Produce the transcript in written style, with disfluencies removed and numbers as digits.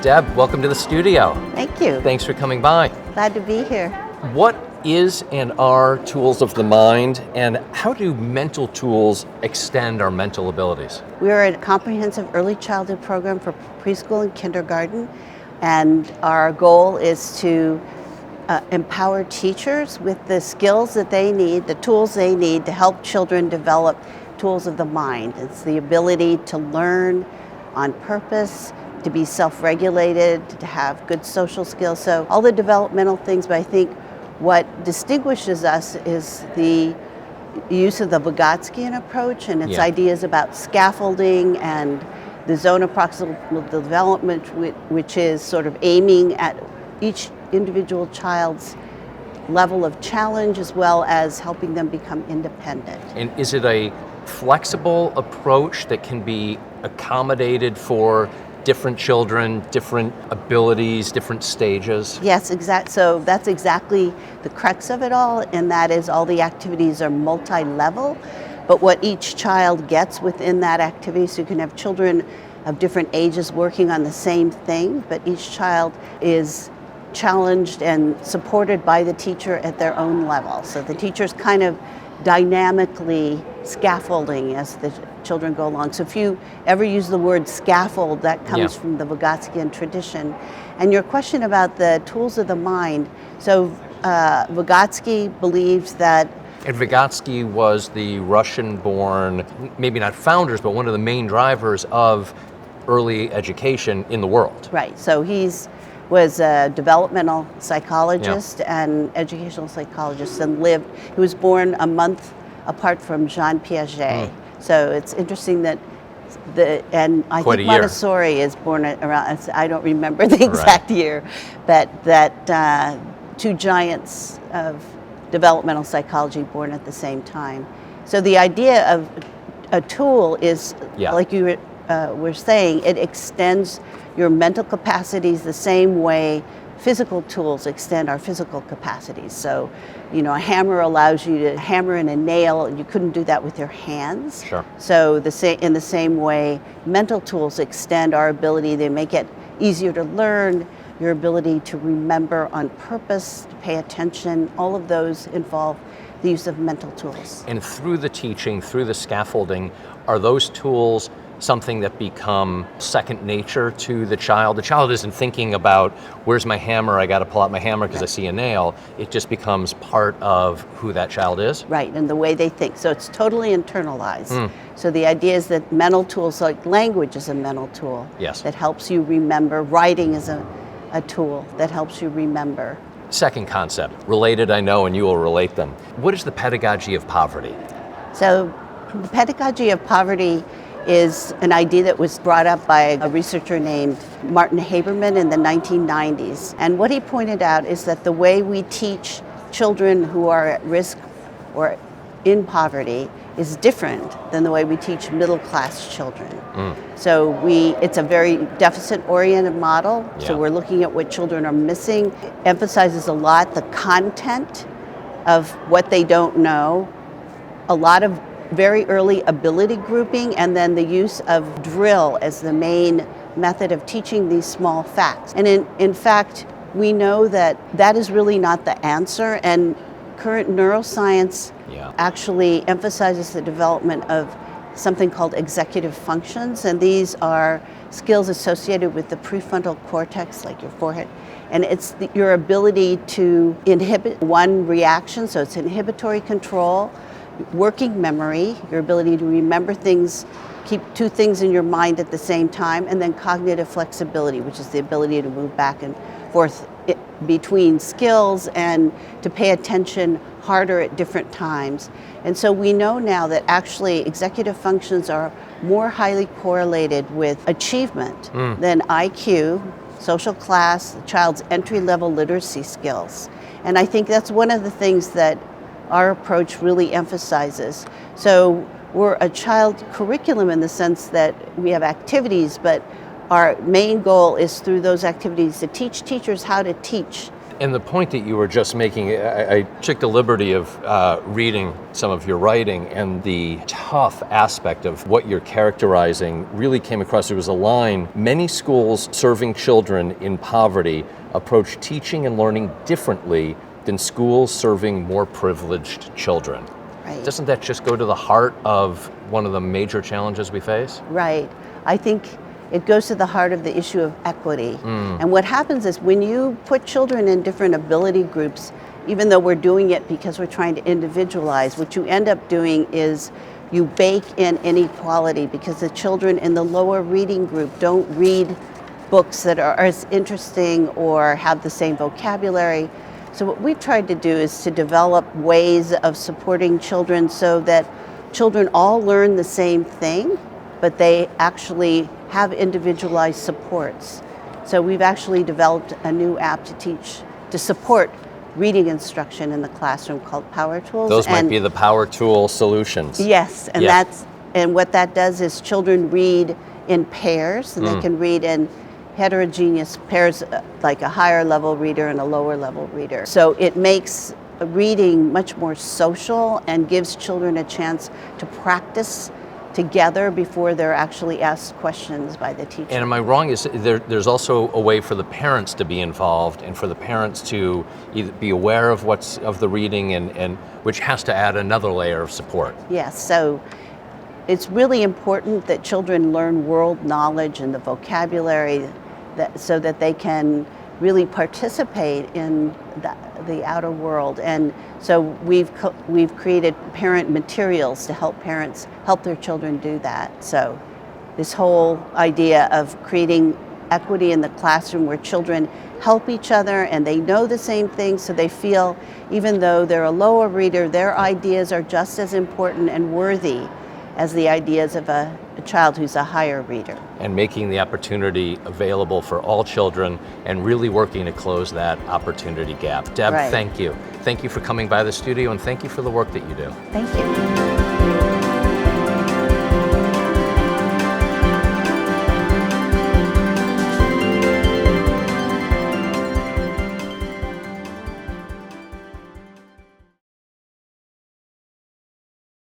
Deb, welcome to the studio. Thank you. Thanks for coming by. Glad to be here. What is and are tools of the mind, and how do mental tools extend our mental abilities? We are a comprehensive early childhood program for preschool and kindergarten, and our goal is to empower teachers with the skills that they need, the tools they need to help children develop tools of the mind. It's the ability to learn on purpose, to be self-regulated, to have good social skills. So all the developmental things, but I think what distinguishes us is the use of the Vygotskian approach and its ideas about scaffolding and the zone of proximal development, which is sort of aiming at each individual child's level of challenge as well as helping them become independent. And is it a flexible approach that can be accommodated for different children, different abilities, different stages? Yes, so that's exactly the crux of it all, and that is all the activities are multi-level, but what each child gets within that activity, so you can have children of different ages working on the same thing, but each child is challenged and supported by the teacher at their own level. So the teacher's kind of dynamically scaffolding as the children go along. So if you ever use the word scaffold, that comes from the Vygotskian tradition. And your question about the tools of the mind, so Vygotsky believes that. And Vygotsky was the Russian-born, maybe not founders, but one of the main drivers of early education in the world. Right, so was a developmental psychologist and educational psychologist, and he was born a month apart from Jean Piaget. So it's interesting that I think Montessori is born around, I don't remember the exact year, but that two giants of developmental psychology born at the same time. So the idea of a tool is, like you were saying, it extends your mental capacities the same way physical tools extend our physical capacities. So, a hammer allows you to hammer in a nail, and you couldn't do that with your hands. Sure. So in the same way, mental tools extend our ability. They make it easier to learn, your ability to remember on purpose, to pay attention. All of those involve the use of mental tools. And through the teaching, through the scaffolding, are those tools something that become second nature to the child? The child isn't thinking about, where's my hammer? I got to pull out my hammer because I see a nail. It just becomes part of who that child is. Right, and the way they think. So it's totally internalized. So the idea is that mental tools, like language is a mental tool that helps you remember. Writing is a tool that helps you remember. Second concept, related I know, and you will relate them. What is the pedagogy of poverty? So the pedagogy of poverty is an idea that was brought up by a researcher named Martin Haberman in the 1990s. And what he pointed out is that the way we teach children who are at risk or in poverty is different than the way we teach middle-class children. So it's a very deficit-oriented model. So we're looking at what children are missing. Emphasizes a lot the content of what they don't know, a lot of very early ability grouping, and then the use of drill as the main method of teaching these small facts. And in fact, we know that is really not the answer, and current neuroscience actually emphasizes the development of something called executive functions, and these are skills associated with the prefrontal cortex, like your forehead. And it's your ability to inhibit one reaction, so it's inhibitory control, working memory, your ability to remember things, keep two things in your mind at the same time, and then cognitive flexibility, which is the ability to move back and forth between skills and to pay attention harder at different times. And so we know now that actually executive functions are more highly correlated with achievement than IQ, social class, the child's entry-level literacy skills. And I think that's one of the things that our approach really emphasizes. So we're a child curriculum in the sense that we have activities, but our main goal is through those activities to teach teachers how to teach And the point that you were just making, I took the liberty of reading some of your writing, and the tough aspect of what you're characterizing really came across. There was a line: many schools serving children in poverty approach teaching and learning differently than schools serving more privileged children. Right. Doesn't that just go to the heart of one of the major challenges we face? Right. I think it goes to the heart of the issue of equity. And what happens is when you put children in different ability groups, even though we're doing it because we're trying to individualize, what you end up doing is you bake in inequality, because the children in the lower reading group don't read books that are as interesting or have the same vocabulary. So what we've tried to do is to develop ways of supporting children so that children all learn the same thing, but they actually have individualized supports. So we've actually developed a new app to support reading instruction in the classroom called Power Tools. Those might be the Power Tool solutions. Yes, and what that does is children read in pairs, and they can read in heterogeneous pairs, like a higher level reader and a lower level reader. So it makes reading much more social and gives children a chance to practice together before they're actually asked questions by the teacher. And am I wrong? Is there's also a way for the parents to be involved, and for the parents to either be aware of of the reading, and which has to add another layer of support. Yes, so it's really important that children learn world knowledge and the vocabulary so that they can really participate in the outer world. And so we've created parent materials to help parents help their children do that. So this whole idea of creating equity in the classroom where children help each other and they know the same thing, so they feel even though they're a lower reader, their ideas are just as important and worthy as the ideas of a child who's a higher reader. And making the opportunity available for all children, and really working to close that opportunity gap. Deb, Right. Thank you. Thank you for coming by the studio, and thank you for the work that you do. Thank you.